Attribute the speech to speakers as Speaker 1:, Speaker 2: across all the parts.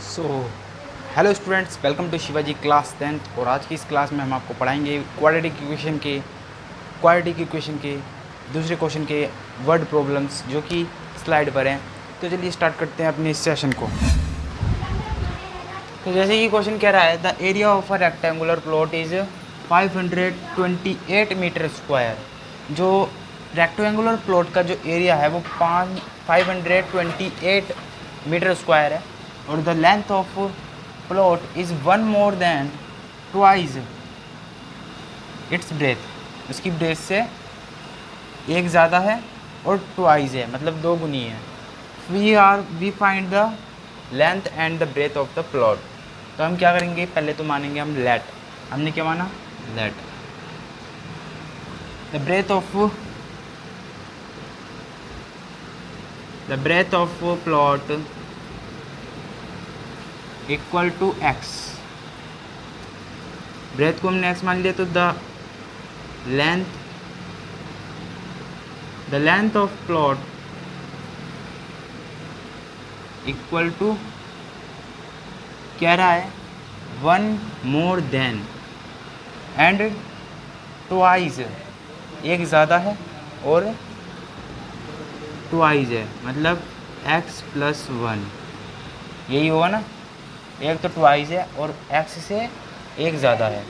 Speaker 1: So hello students, welcome to Shivaji class 10th। और आज की इस क्लास में हम आपको पढ़ाएंगे क्वाड्रेटिक इक्वेशन के दूसरे क्वेश्चन के वर्ड प्रॉब्लम्स जो कि स्लाइड पर हैं। तो चलिए स्टार्ट करते हैं अपने इस सेशन को। तो जैसे कि क्वेश्चन कह रहा है, the area of a rectangular plot is 528 meter square. जो रेक्टेंगुलर प्लॉट का जो एरिया है वो 528 मीटर स्क्वायर है, और the length of plot is one more then twice its breath. उसकी ब्रेथ से एक ज़्यादा है और ट्वाइस है, मतलब दो गुनी है। We find the length and the breadth of the plot. तो हम क्या करेंगे, पहले तो मानेंगे हम लेट। हमने क्या माना, let the breadth of plot equal to x. Breadth को हमने एक्स मान लिया, तो the length of plot equal to क्या रहा है, one more than and twice, एक ज़्यादा है और ट्वाइस है, मतलब x प्लस वन। यही होगा ना, एक तो ट्वाइस है और x से एक ज़्यादा है।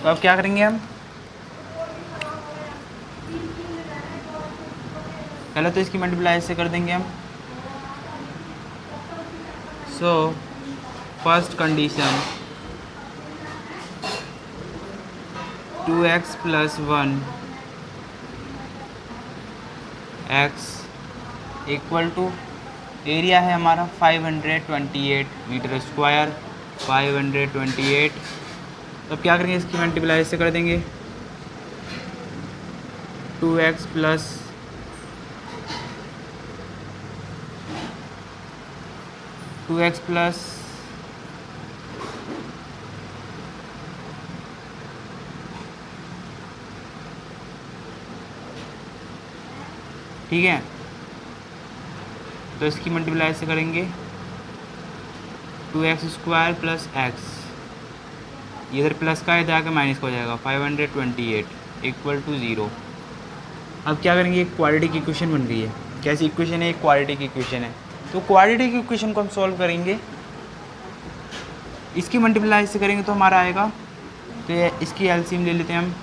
Speaker 1: तो अब क्या करेंगे हम, पहले तो इसकी मल्टीप्लाई से कर देंगे हम। So first condition 2x plus one x equal to area है हमारा 528 मीटर स्क्वायर, 528। तो अब क्या करेंगे, इसकी मल्टीप्लाई से कर देंगे। 2x प्लस ठीक है, तो इसकी मल्टीप्लाई से करेंगे 2x स्क्वायर प्लस एक्स, इधर प्लस का इधर आकर माइनस का हो जाएगा, 528 इक्वल टू 0। अब क्या करेंगे, एक क्वाड्रेटिक इक्वेशन बन गई है। कैसी इक्वेशन है, एक क्वाड्रेटिक इक्वेशन है। तो क्वाड्रेटिक इक्वेशन को हम सॉल्व करेंगे, इसकी मल्टीप्लाई से करेंगे तो हमारा आएगा, तो इसकी एलसीएम ले लेते हैं हम।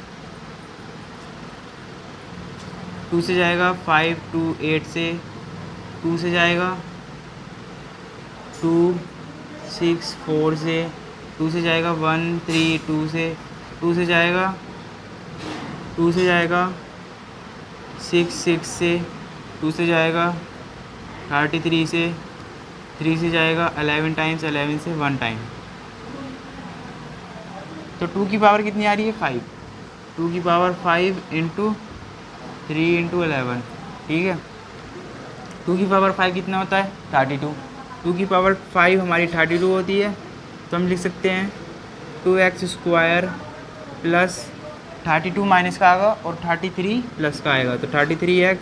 Speaker 1: 2 से जाएगा 5, 2 8 से, 2 से जाएगा 2 6 4 से, 2 से जाएगा 1 3, 2 से, 2 से जाएगा 6 6 से, 2 से जाएगा 33 से, 3 से जाएगा 11 टाइम्स, 11 से 1 टाइम। तो 2 की पावर कितनी आ रही है, 5। 2 की पावर 5 इंटू 3 इंटू 11, ठीक है। 2 की पावर 5 कितना होता है, 32। 2 की पावर 5 हमारी 32 होती है, तो हम लिख सकते हैं 2x स्क्वायर प्लस 32 माइनस का आएगा और 33 प्लस का आएगा, तो 33x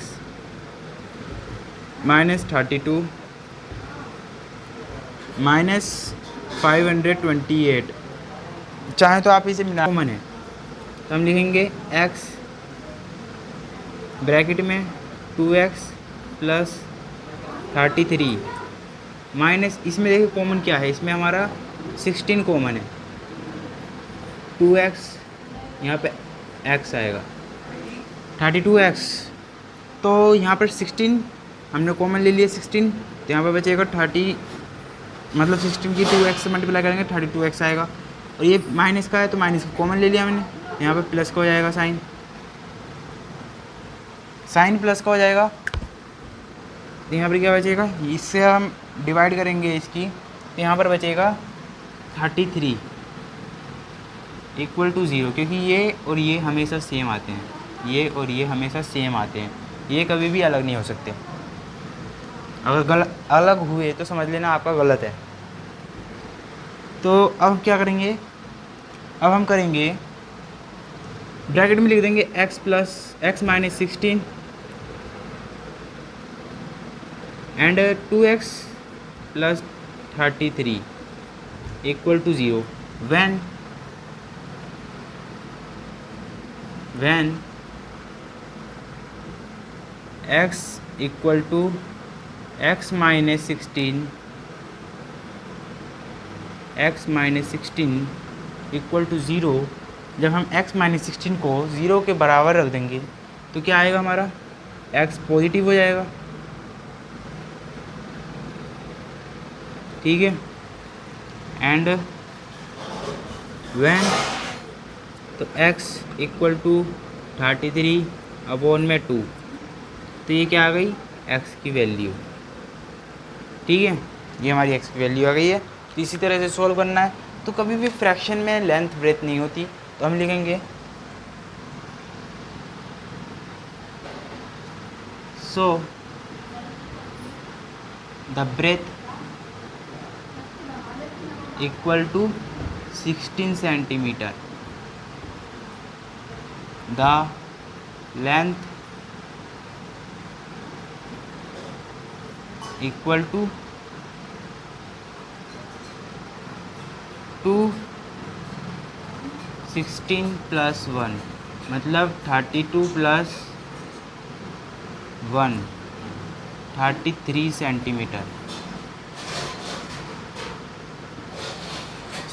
Speaker 1: माइनस 32 माइनस 528। चाहे तो आप इसे मिला कॉमन है, तो हम लिखेंगे x ब्रैकेट में 2x प्लस 33 माइनस, इसमें देखिए कॉमन क्या है, इसमें हमारा 16 कॉमन है। 2x यहाँ पे x आएगा, 32x, तो यहाँ पर 16 हमने कॉमन ले लिया 16, तो यहाँ पर बचेगा 30, मतलब 16 की 2x से मल्टीप्लाई करेंगे 32x आएगा। और ये माइनस का है तो माइनस का कॉमन ले लिया मैंने, यहाँ पे प्लस का हो जाएगा, साइन प्लस का हो जाएगा। तो यहाँ पर क्या बचेगा, इससे हम डिवाइड करेंगे इसकी, तो यहाँ पर बचेगा 33 इक्वल टू 0, क्योंकि ये और ये हमेशा सेम आते हैं, ये और ये हमेशा सेम आते हैं, ये कभी भी अलग नहीं हो सकते। अगर अलग हुए तो समझ लेना आपका गलत है। तो अब क्या करेंगे, अब हम करेंगे ब्रैकेट में लिख देंगे x minus 16 and 2x plus 33 equal to 0 when x equal to x minus 16 equal to 0। जब हम x माइनस 16 को 0 के बराबर रख देंगे तो क्या आएगा हमारा x पॉजिटिव हो जाएगा, ठीक है। एंड व्हेन तो x इक्वल टू 33 अपॉन में 2, तो ये क्या आ गई x की वैल्यू, ठीक है। ये हमारी x की वैल्यू आ गई है। तो इसी तरह से सॉल्व करना है। तो कभी भी फ्रैक्शन में लेंथ ब्रेथ नहीं होती, तो हम लिखेंगे so the breadth equal to 16 centimeter, the length equal to 16 plus 1 मतलब 32 प्लस 1 33 सेंटीमीटर।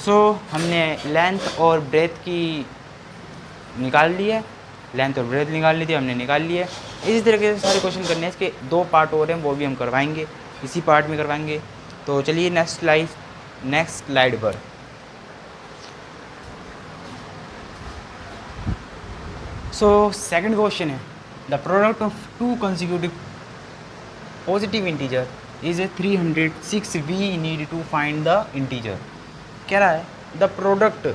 Speaker 1: सो हमने लेंथ और ब्रेथ की निकाल ली है, लेंथ और ब्रेथ निकाल ली थी, हमने निकाल ली है। इसी तरीके से सारे क्वेश्चन करने हैं। इसके 2 पार्ट हो रहे हैं, वो भी हम करवाएंगे, इसी पार्ट में करवाएंगे। तो चलिए नेक्स्ट स्लाइड पर। सो सेकंड क्वेश्चन है, the product of 2 consecutive positive integer is 306, we need to find the integer. कह रहा है द प्रोडक्ट,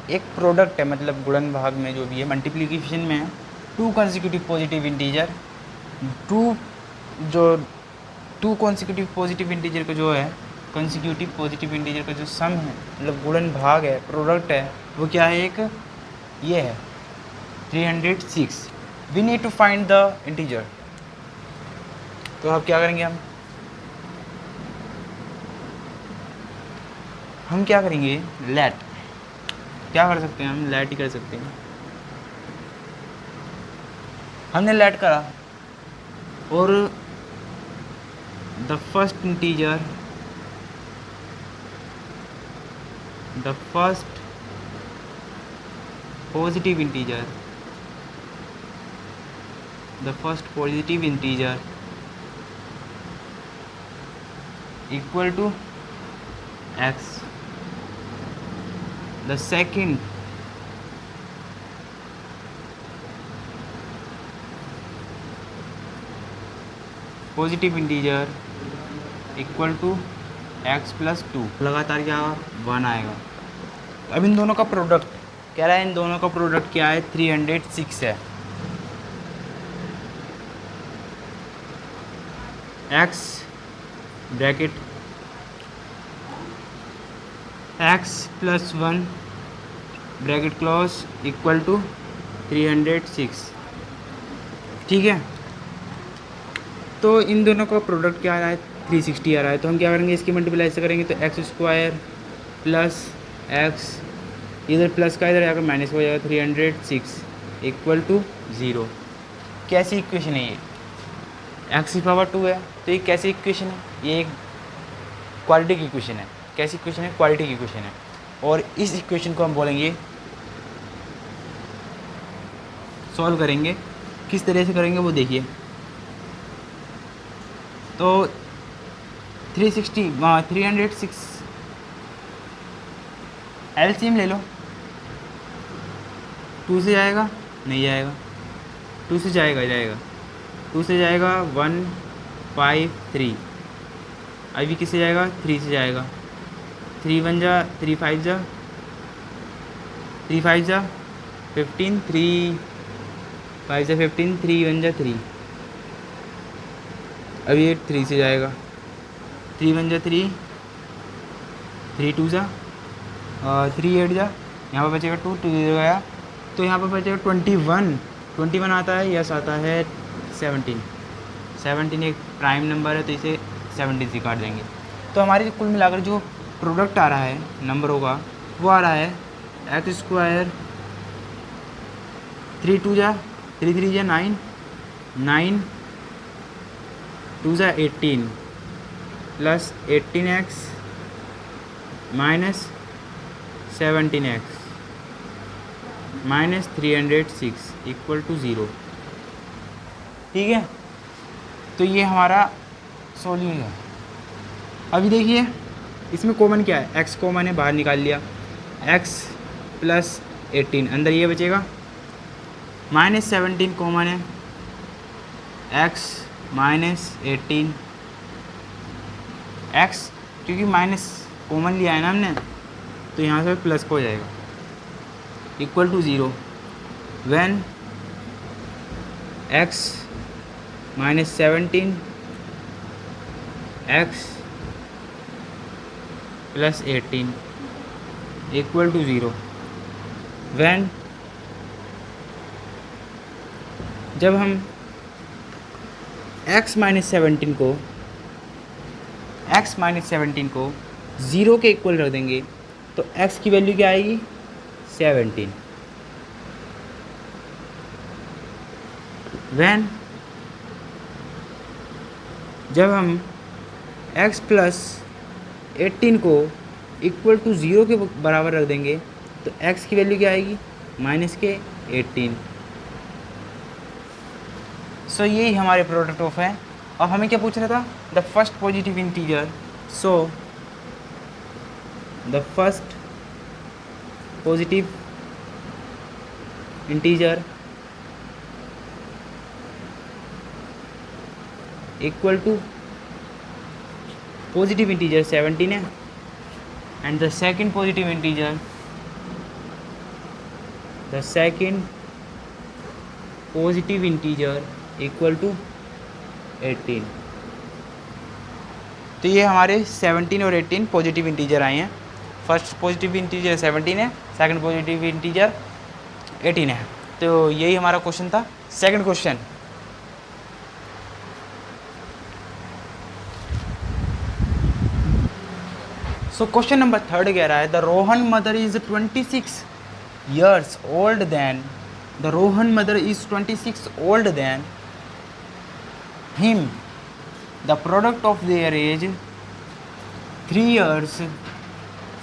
Speaker 1: एक प्रोडक्ट है मतलब गुणन भाग में जो भी है, मल्टीप्लिकेशन में है, 2 consecutive positive integer, 2 consecutive positive integer का जो है, कंसेक्यूटिव पॉजिटिव इंटीजर का जो सम है मतलब गुणन भाग है, प्रोडक्ट है, वो क्या है, एक ये है 306। We need to find the integer. तो अब क्या करेंगे, हम क्या करेंगे, लेट, क्या कर सकते हैं हम, लेट ही कर सकते हैं। हमने लेट करा और the first integer, the first positive integer, the first positive integer equal to x, the second positive integer equal to x plus 2, लगातार क्या 1 आएगा। अब इन दोनों का प्रोडक्ट कह रहा है, इन दोनों का प्रोडक्ट क्या है, 306 है। x bracket x plus 1 bracket close equal to 306, ठीक है। तो इन दोनों का प्रोडक्ट क्या आ रहा है, 360 आ रहा है। तो हम क्या करेंगे, इसकी मल्टीप्लाई से करेंगे तो x स्क्वायर प्लस x, इधर प्लस का इधर आकर माइनस हो जाएगा, 306 इक्वल टू 0। कैसी इक्वेशन है ये, x की पावर 2 है, तो ये कैसी इक्वेशन है, ये एक क्वालिटी की इक्वेशन है। कैसी इक्वेशन है, क्वालिटी की इक्वेशन है। और इस इक्वेशन को हम बोलेंगे, सॉल्व करेंगे, किस तरह से करेंगे वो देखिए। तो 306 एलसीएम ले लो, 2 से जाएगा, नहीं जाएगा, 2 से जाएगा 2 से जाएगा 153, अभी किससे जाएगा, 3 से जाएगा, 3 1 जा 3 5 जा 3 5 जा 15, 3 5 जा 15, 3 1 जा 3, अभी ये 3 से जाएगा, 3 1 जा 3, 3 2 जा 3 8 जा, यहाँ पर बचेगा 2 गया, तो यहाँ पर बचेगा 21 आता है, यस आता है 17 एक प्राइम नंबर है, तो इसे 17 से काट देंगे। तो हमारी कुल मिलाकर जो प्रोडक्ट आ रहा है नंबरों का वो आ रहा है एक्स स्क्वायर 3 2 जा 3 3 जा 9 9 2 जा 18 plus 18x minus 17x minus 306 equal to 0। ठीक है, तो ये हमारा सोल्यूशन है। अभी देखिए इसमें कॉमन क्या है, x कॉमन है, बाहर निकाल लिया, x प्लस 18 अंदर ये बचेगा, माइनस 17 कॉमन है, x माइनस 18 x क्योंकि माइनस कॉमन लिया है ना हमने तो यहाँ से प्लस को हो जाएगा equal to 0 when x minus 17 x plus 18 equal to 0 when जब हम x माइनस 17 को 0 के इक्वल रख देंगे तो x की वैल्यू क्या आएगी 17। व्हेन जब हम x प्लस 18 को इक्वल टू 0 के बराबर रख देंगे तो x की वैल्यू क्या आएगी माइनस के 18। सो यही हमारे प्रोडक्ट ऑफ है। अब हमें क्या पूछ रहा था, the first positive integer, so the first positive integer equal to positive integer 17 है and the second positive integer, the second positive integer equal to 18। तो ये हमारे 17 और 18 पॉजिटिव इंटीजर आए हैं। फर्स्ट पॉजिटिव इंटीजर 17 है, सेकंड पॉजिटिव इंटीजर 18 है। तो यही हमारा क्वेश्चन था। Second question, so question number 3 कह रहा है the Rohan mother is 26 years old than the Rohan mother is 26 old than him. The product of their age 3 years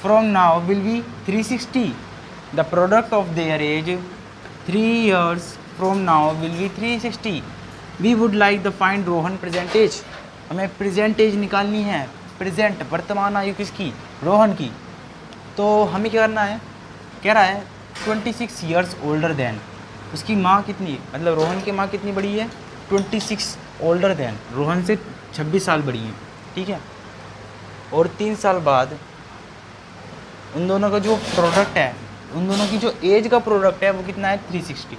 Speaker 1: from now will be 360. The product of their age 3 years from now will be 360. We would like the find Rohan present age. हमें present as निकालनी है, present वर्तमान आयु किसकी, रोहन की। तो हमें क्या करना है, कह रहा है 26 years older than, उसकी माँ कितनी, मतलब रोहन की माँ कितनी बड़ी है 26 older than, रोहन से 26 साल बड़ी है, ठीक है। और 3 साल बाद उन दोनों का जो प्रोडक्ट है, उन दोनों की जो एज का प्रोडक्ट है वो कितना है 360।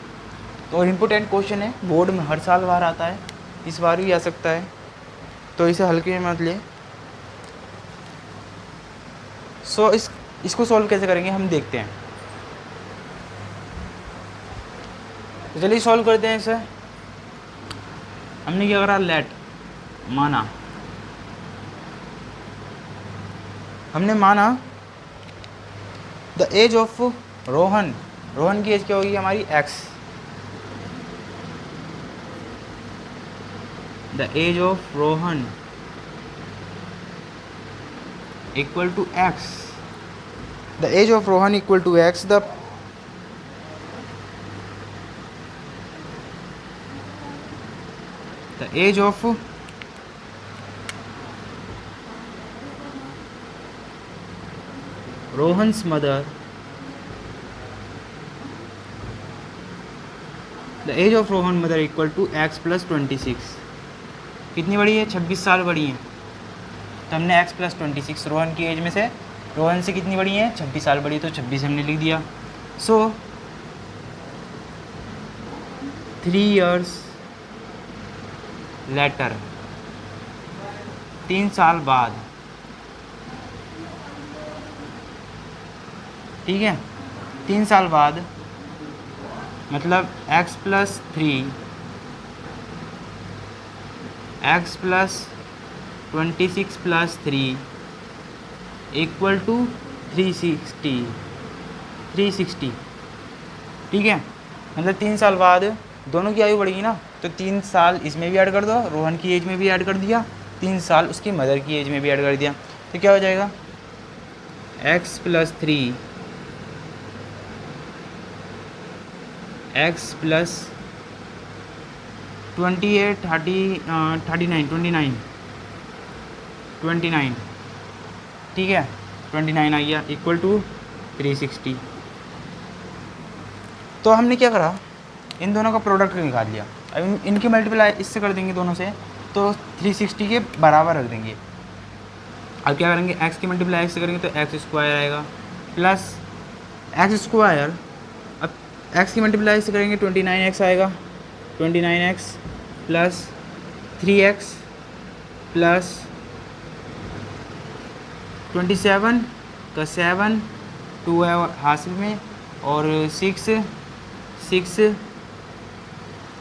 Speaker 1: तो इम्पोर्टेंट क्वेश्चन है, बोर्ड में हर साल बार आता है, इस बार भी आ सकता है, तो इसे हल्के में मत ले। सो इसको सॉल्व कैसे करेंगे हम देखते हैं। तो चलिए सॉल्व करते हैं इसे। हमने क्या करा, लेट माना, हमने माना the age of Rohan, Rohan की एज क्या होगी हमारी x, the age of Rohan equal to x, the age of Rohan equal to x, the age of Rohan's mother, the age of Rohan mother equal to x plus 26। कितनी बड़ी है, 26 साल बड़ी है। तो हमने x plus 26 रोहन की एज में से, रोहन से कितनी बड़ी है 26 साल बड़ी, तो 26 हमने लिख दिया। सो 3 years लेटर, 3 साल बाद, ठीक है, 3 साल बाद मतलब x plus 3, x plus 26 plus 3 equal to 360, ठीक है। मतलब 3 साल बाद दोनों की आयु बढ़ेगी ना, तो 3 साल इसमें भी ऐड कर दो, रोहन की एज में भी ऐड कर दिया, 3 साल उसकी मदर की एज में भी ऐड कर दिया, तो क्या हो जाएगा x प्लस 3 x प्लस 28 30 39 29, ठीक है 29 आ गया इक्वल टू 360। तो हमने क्या करा, इन दोनों का प्रोडक्ट निकाल लिया। अब इनकी मल्टीप्लाई इससे कर देंगे दोनों से, तो 360 के बराबर रख देंगे। अब क्या करेंगे, x की मल्टीप्लाई x से करेंगे तो एक्स स्क्वायर आएगा प्लस एक्स स्क्वायर, अब x की मल्टीप्लाई से करेंगे 29x आएगा, 29x प्लस 3x प्लस 27 का 7 2 है हासिल में, और 6 27 6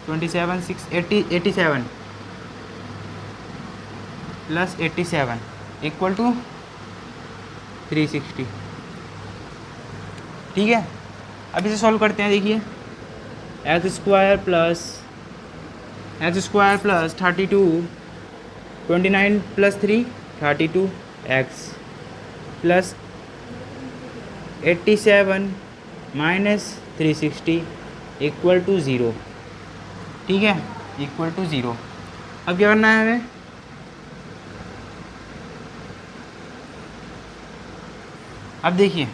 Speaker 1: 87 प्लस 87 इक्वल टू 360, ठीक है। अब इसे सॉल्व करते हैं। देखिए x square plus 32 29 plus 3 32 x plus 87 minus 360 equal to 0, ठीक है इक्वल टू 0। अब क्या करना है हमें, अब देखिए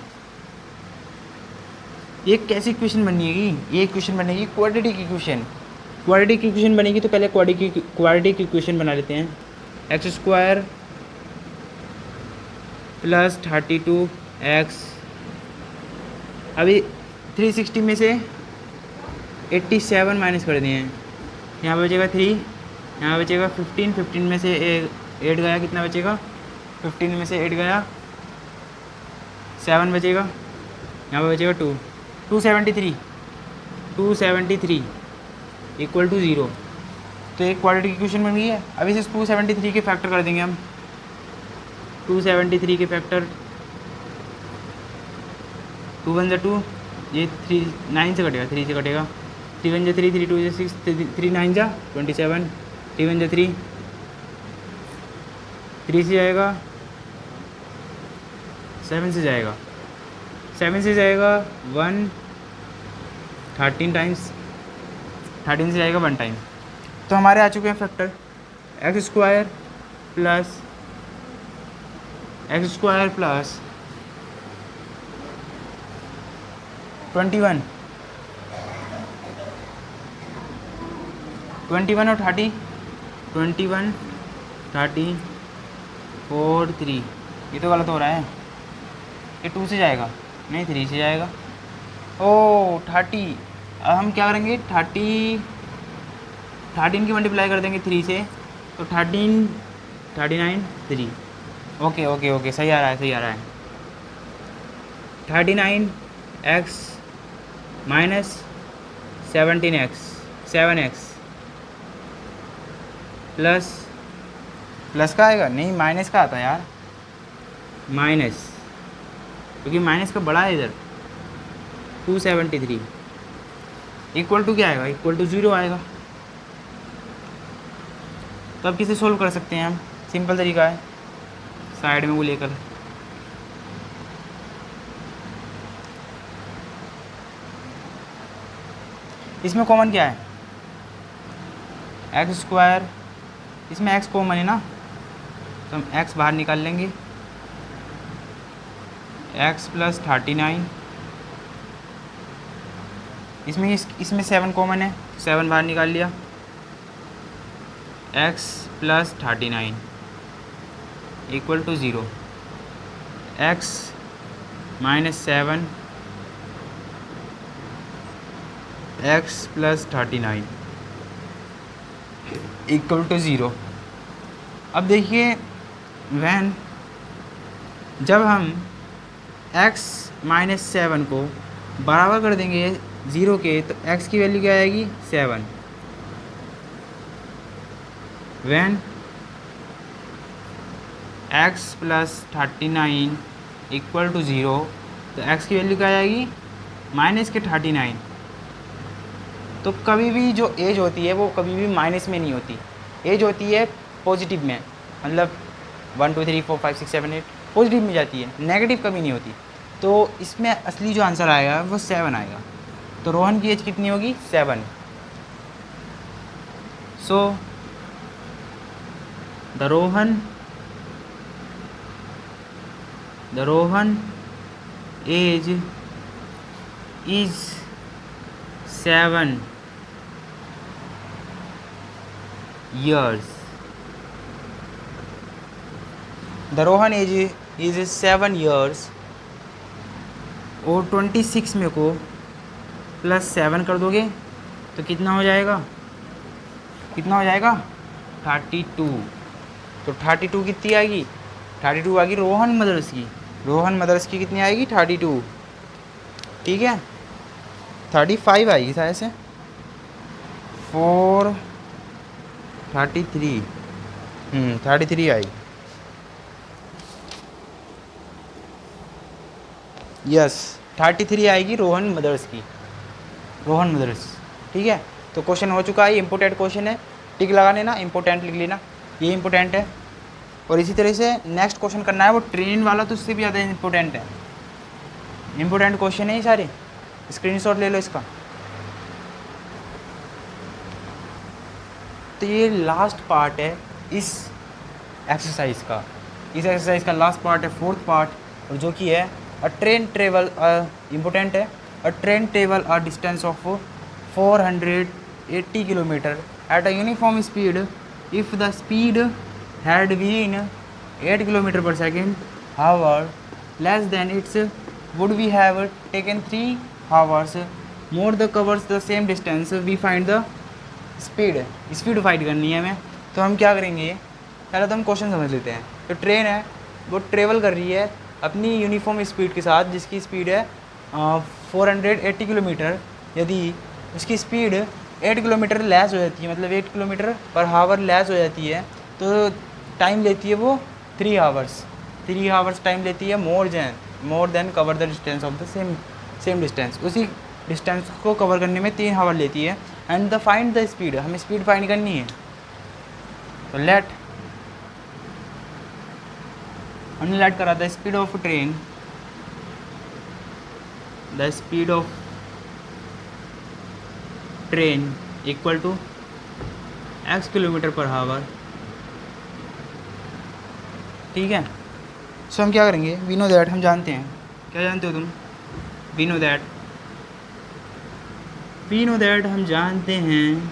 Speaker 1: ये कैसी इक्वेशन बनेगी, ये इक्वेशन बनेगी क्वाड्रेटिक इक्वेशन। क्वाड्रेटिक इक्वेशन बनेगी तो पहले क्वाड्रेटिक इक्वेशन बना लेते हैं। एक्स स्क्वायर प्लस 32 एक्स, अभी 360 में से 87 माइनस कर दिए हैं, यहाँ बचेगा 3, यहाँ बचेगा 15 में से 8 गया, कितना बचेगा 15 में से 8 गया 7 बचेगा, यहाँ पर बचेगा 273 इक्वल टू 0। तो एक क्वाड्रेटिक इक्वेशन बन गई है। अब इसे 273 के फैक्टर कर देंगे हम, 273 के फैक्टर 2 1 2, ये 3 9 से कटेगा, 3 से कटेगा, 3 1 3 3 2 6 3 9 27, 3 1 3 3 से जाएगा 7 से जाएगा 1 13 टाइम्स, 13 से जाएगा 1 टाइम। तो हमारे आ चुके हैं फैक्टर एक्स स्क्वायर प्लस 21 और 30 21 30 4 3, ये तो गलत हो रहा है, ये 2 से जाएगा नहीं 3 से जाएगा, ओ 30। अब हम क्या करेंगे, 13 की मल्टीप्लाई कर देंगे 3 से, तो 13 39 3, ओके सही आ रहा है 39 x minus 17x 7x plus का आएगा, नहीं माइनस का आता है यार, माइनस, क्योंकि माइनस का बड़ा है इधर, 273 इक्वल टू क्या आएगा, इक्वल टू 0 आएगा। तो अब किसे सोल्व कर सकते हैं हम, सिंपल तरीका है, साइड में वो लेकर इसमें कॉमन क्या है, एक्स स्क्वायर, इसमें एक्स कॉमन है ना, तो हम एक्स बाहर निकाल लेंगे, एक्स प्लस 39, इसमें 7 कॉमन है, 7 बाहर निकाल लिया, x plus 39 equal to 0, x minus 7 x plus 39 equal to 0। अब देखिए जब हम x माइनस 7 को बराबर कर देंगे 0 के, तो x की वैल्यू क्या आएगी 7, x प्लस 39 इक्वल टू 0, तो x की वैल्यू क्या आएगी माइनस के 39। तो कभी भी जो एज होती है वो कभी भी माइनस में नहीं होती, एज होती है पॉजिटिव में, मतलब 1 2 3 4 5 6 7 8 पॉजिटिव में जाती है, नेगेटिव कभी नहीं होती। तो इसमें असली जो आंसर आएगा वो 7 आएगा। तो रोहन की एज कितनी होगी 7। So the Rohan age is 7 years। The Rohan age is 7 years और 26 में को प्लस 7 कर दोगे तो कितना हो जाएगा, कितना हो जाएगा 32। तो 32 कितनी आएगी, 32 आएगी रोहन मदर्स की, रोहन मदर्स की कितनी आएगी 32, ठीक है। 35 आएगी शायद से 4 33 33 आएगी, यस 33 आएगी रोहन मदर्स की, रोहन मदर्स, ठीक है। तो क्वेश्चन हो चुका है, इंपॉर्टेंट क्वेश्चन है, टिक लगा लेना, इंपॉर्टेंट लिख लेना, ये इंपॉर्टेंट है। और इसी तरह से नेक्स्ट क्वेश्चन करना है वो ट्रेन वाला, तो उससे भी ज़्यादा इंपॉर्टेंट है, इंपॉर्टेंट क्वेश्चन है ये सारे, स्क्रीनशॉट ले लो इसका। तो ये लास्ट पार्ट है इस एक्सरसाइज का, इस एक्सरसाइज का लास्ट पार्ट है, फोर्थ पार्ट, और जो कि है अ ट्रेन ट्रेवल इम्पोर्टेंट है, a train travel a distance of 480 kilometre at a uniform speed if the speed had been 8 kilometre per second hour less than it's would we have taken 3 hours more the covers the same distance we find the speed find करनी है हमें। तो हम क्या करेंगे, पहले तो हम क्वेश्चन समझ लेते हैं। तो ट्रेन है वो ट्रेवल कर रही है अपनी यूनिफॉर्म स्पीड के साथ, जिसकी स्पीड है 480 किलोमीटर। यदि उसकी स्पीड 8 किलोमीटर लेस हो जाती है, मतलब 8 किलोमीटर पर हावर लेस हो जाती है, तो टाइम लेती है वो 3 आवर्स, 3 आवर्स टाइम लेती है more than cover the distance of the same distance, उसी डिस्टेंस को कवर करने में 3 आवर लेती है। And the find the speed, हमें स्पीड फाइंड करनी है। तो हमने लेट करा the speed of train, the speed of train equal to x kilometre per hour, ठीक है। सो हम क्या करेंगे, वी नो दैट, हम जानते हैं, क्या जानते हो तुम, वी नो दैट हम जानते हैं,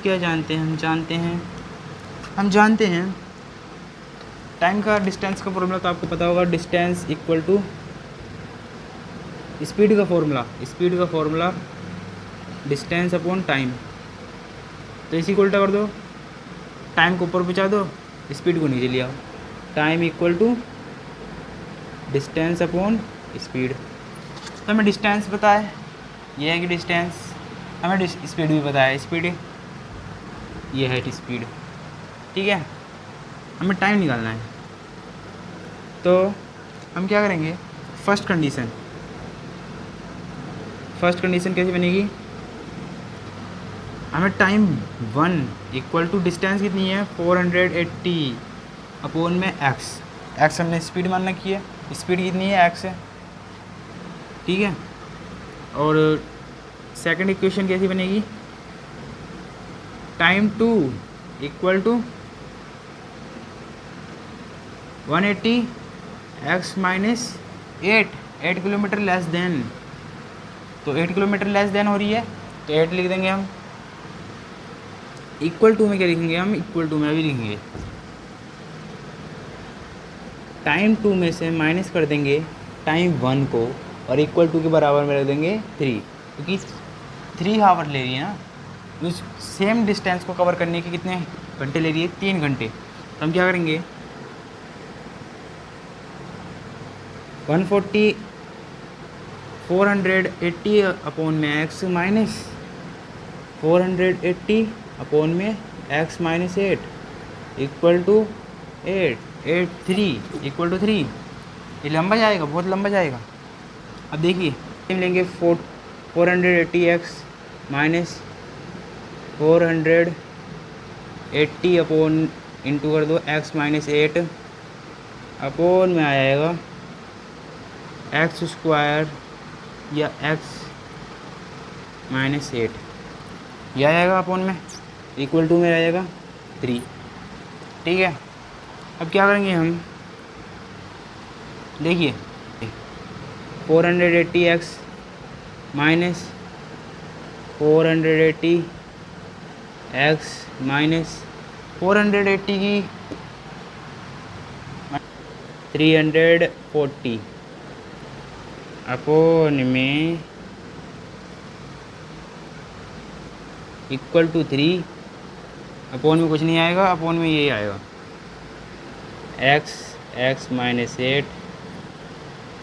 Speaker 1: क्या जानते हैं, हम जानते हैं टाइम का डिस्टेंस का फॉर्मूला तो आपको पता होगा, डिस्टेंस इक्वल टू स्पीड का फॉर्मूला डिस्टेंस अपॉन टाइम। तो इसी को उल्टा कर दो, टाइम को ऊपर पहुँचा दो, स्पीड को नीचे ले आओ, time equal to distance upon speed. तो हमें डिस्टेंस पता है, ये है कि डिस्टेंस, हमें स्पीड भी पता है, स्पीड ये है स्पीड, ठीक है। हमें टाइम निकालना है, तो हम क्या करेंगे, फर्स्ट कंडीशन कैसे बनेगी, हमें टाइम 1 इक्वल टू डिस्टेंस कितनी है 480 अपॉन में एक्स हमने स्पीड मान रखी है, स्पीड कितनी है x है, ठीक है। और सेकंड इक्वेशन कैसी बनेगी, time 2 equal to 180 x minus 8 kilometre less than, तो 8 किलोमीटर लेस देन हो रही है, तो 8 लिख देंगे हम। इक्वल टू में क्या लिखेंगे हम, इक्वल टू में अभी लिखेंगे टाइम 2 में से माइनस कर देंगे टाइम 1 को, और इक्वल टू के बराबर में रख देंगे 3, क्योंकि 3 आवर ले रही है ना, उस सेम डिस्टेंस को कवर करने के कितने घंटे ले रही है, 3 घंटे। तो हम क्या करेंगे 480 अपॉन में x माइनस 480 अपॉन में x minus 8, equal to 8, 8 3 equal to 3। ये लंबा जाएगा, बहुत लंबा जाएगा। अब देखिए हम लेंगे 480x माइनस 480 अपॉन इंटू कर दो x माइनस 8 अपॉन में आ जाएगा एक्स स्क्वायर या x माइनस 8, यह आएगा अपॉन में, इक्वल टू में रहेगा 3। ठीक है, अब क्या करेंगे हम, देखिए 480x माइनस 480x माइनस 480 की 340 अपॉन में इक्वल टू 3। अपॉन में कुछ नहीं आएगा, अपॉन में यही आएगा x माइनस 8।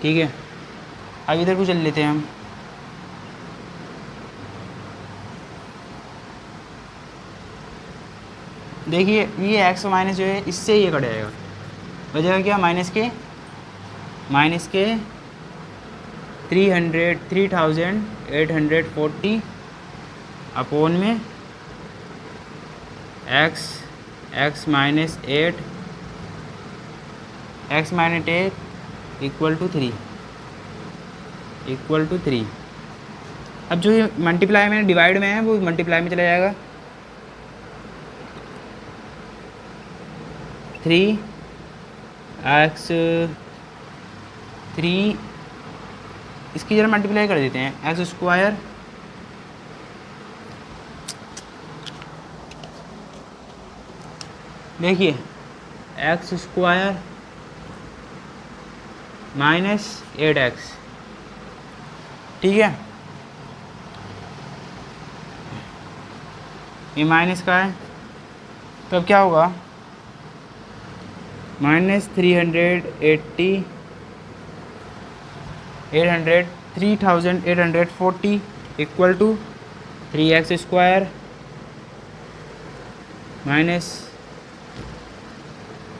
Speaker 1: ठीक है, अब इधर को चल लेते हैं हम। देखिए ये x माइनस जो है इससे ये कट जाएगा, बचेगा क्या, माइनस के 3840 अपॉन में x माइनस 8 इक्वल टू 3। अब जो ये मल्टीप्लाई में डिवाइड में है वो मल्टीप्लाई में चला जाएगा। 3 इसकी जरा मल्टीप्लाई कर देते हैं, एक्स स्क्वायर देखिए एक्स स्क्वायर माइनस 8x। ठीक है, ये माइनस का है तो अब क्या होगा, minus 3840 equal to 3x square minus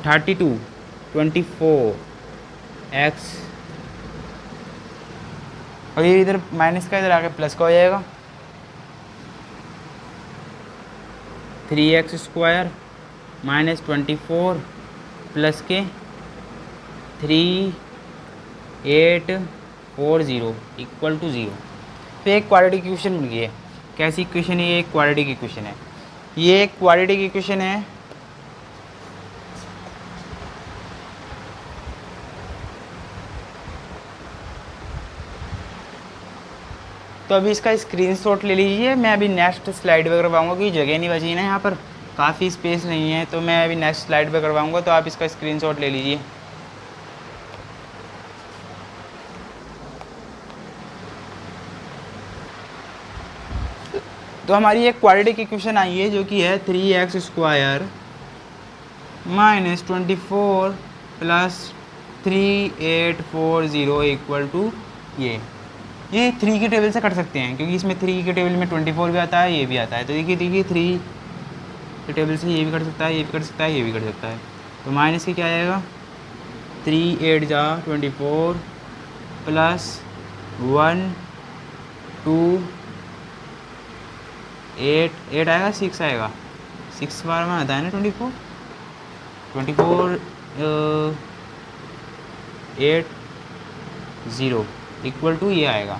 Speaker 1: 24x, और ये इधर माइनस का इधर आके प्लस का हो जाएगा। 3x स्क्वायर माइनस 24 प्लस के 3840 इक्वल टू 0। तो एक क्वाड्रेटिक इक्वेशन बन गई है। कैसी इक्वेशन है ये, एक क्वाड्रेटिक इक्वेशन है। ये एक क्वाड्रेटिक इक्वेशन है। तो अभी इसका स्क्रीनशॉट ले लीजिए, मैं अभी नेक्स्ट स्लाइड पे करवाऊँगा क्योंकि जगह नहीं बची ना, यहाँ पर काफ़ी स्पेस नहीं है, तो मैं अभी नेक्स्ट स्लाइड पे करवाऊँगा, तो आप इसका स्क्रीनशॉट ले लीजिए। तो हमारी एक क्वाड्रेटिक इक्वेशन आई है जो कि है 3x square minus 24 plus 3840 equal to ये 3 के टेबल से कट सकते हैं क्योंकि इसमें 3 के टेबल में 24 भी आता है, ये भी आता है। तो देखिए 3 के टेबल से ये भी कट सकता है, ये भी कट सकता है, ये भी कट सकता है। तो माइनस के क्या आएगा, 3 8 जा 24 प्लस 1 2 8 आएगा, 6 आएगा, 6 बार में आता है ना 24 8 0 इक्वल टू ये आएगा।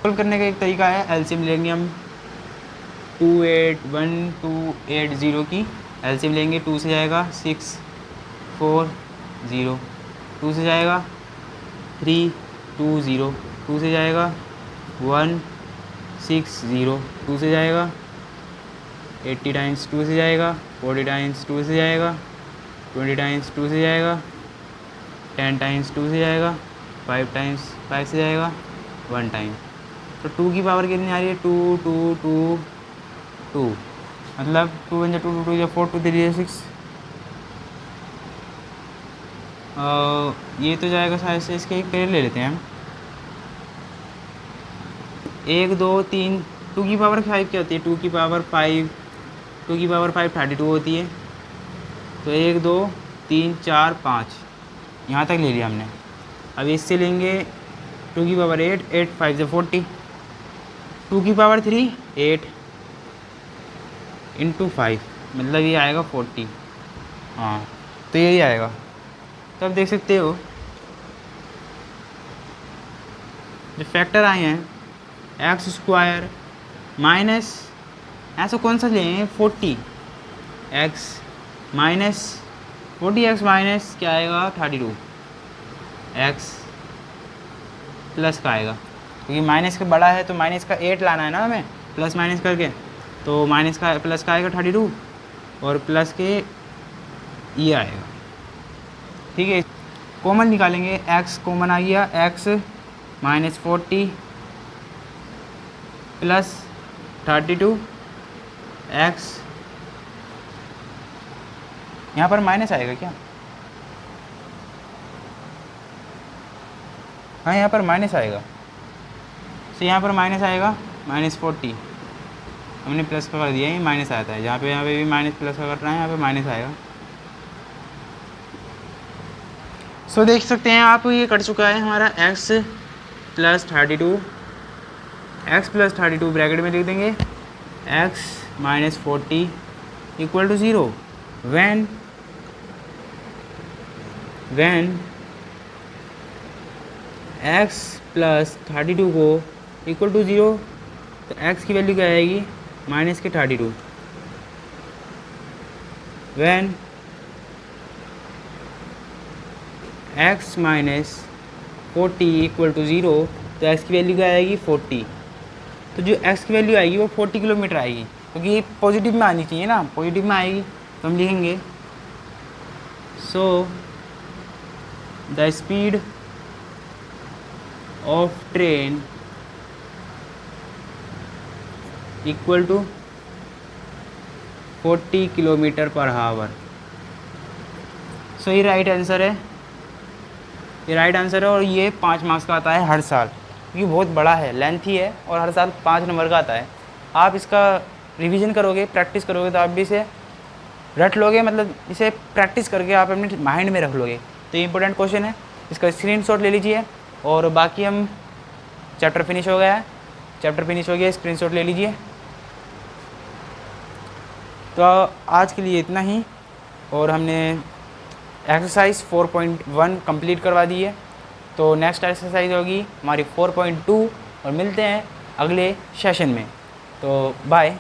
Speaker 1: सॉल्व करने का एक तरीका है, एलसीएम लेंगे हम 281 की एलसीएम लेंगे। 2 से जाएगा 6 4 0, 2 से जाएगा 3 2 0, 2 से जाएगा 1 6 0, 2 से जाएगा 80 टाइम्स 2 से जाएगा 40 टाइम्स 2 से जाएगा 20 टाइम्स 2 से जाएगा 10 टाइम्स 2 से जाएगा 5 टाइम्स 5 से जाएगा 1 टाइम। तो 2 की पावर कितनी आ रही है, 2 2 2 2, मतलब 2 1 2 2 2 4 2 3 6। ये तो जाएगा शायद से, इसके एक पेड़ ले लेते हैं हम, 1 2 3। 2 की पावर 5 क्या होती है, 2 की पावर 5 32 होती है। तो 1 2 3 4 5 यहाँ तक ले लिया हमने। अब इससे लेंगे 2 की पावर 8, 8 5 से 40, 2 की पावर 3 8 इंटू 5, मतलब ये आएगा 40। हाँ, तो यही आएगा। तो अब देख सकते हो जो फैक्टर आए हैं एक्स स्क्वायर माइनस, ऐसा कौन सा लेंगे 40 एक्स माइनस 40 एक्स माइनस क्या आएगा 32 एक्स प्लस का आएगा, क्योंकि माइनस का बड़ा है तो माइनस का 8 लाना है ना हमें प्लस माइनस करके, तो माइनस का प्लस का आएगा 32 और प्लस के ये आएगा। ठीक है, कॉमन निकालेंगे, एक्स कॉमन आ गया, एक्स माइनस 40 प्लस 32 एक्स, यहाँ पर माइनस आएगा क्या? हाँ, यहाँ पर माइनस आएगा, तो यहाँ पर माइनस आएगा माइनस 40, हमने प्लस का कर दिया, ये माइनस आता है, यहाँ पे भी माइनस प्लस का कर रहे हैं, यहाँ पे माइनस आएगा। सो देख सकते हैं आप, ये कट चुका है हमारा x प्लस 32, x प्लस 32 ब्रैकेट में लिख देंगे, x minus 40 equal to 0 when x plus 32 को इक्वल टू 0, तो x की वैल्यू क्या आएगी माइनस के 32, when x minus 40 equal to 0, तो x की वैल्यू क्या आएगी 40, तो जो x की वैल्यू आएगी वो 40 किलोमीटर आएगी, क्योंकि ये पॉजिटिव में आनी चाहिए ना, पॉजिटिव में आएगी तो हम लिखेंगे so the speed of train equal to 40 kilometre per hour. So ये राइट आंसर है, ये राइट आंसर है, और ये 5 मार्क्स का आता है हर साल, क्योंकि बहुत बड़ा है, लेंथी है, और हर साल 5 नंबर का आता है। आप इसका रिवीजन करोगे, प्रैक्टिस करोगे, तो आप भी इसे रट लोगे, मतलब इसे प्रैक्टिस करके आप अपने माइंड में रख लोगे। तो ये इंपॉर्टेंट क्वेश्चन है, इसका स्क्रीनशॉट ले लीजिए, और बाकी हम चैप्टर फिनिश हो गया है, चैप्टर फिनिश हो गया, स्क्रीनशॉट ले लीजिए। तो आज के लिए इतना ही, और हमने एक्सरसाइज 4.1 कंप्लीट करवा दी है, तो नेक्स्ट एक्सरसाइज होगी हमारी 4.2, और मिलते हैं अगले सेशन में। तो बाय।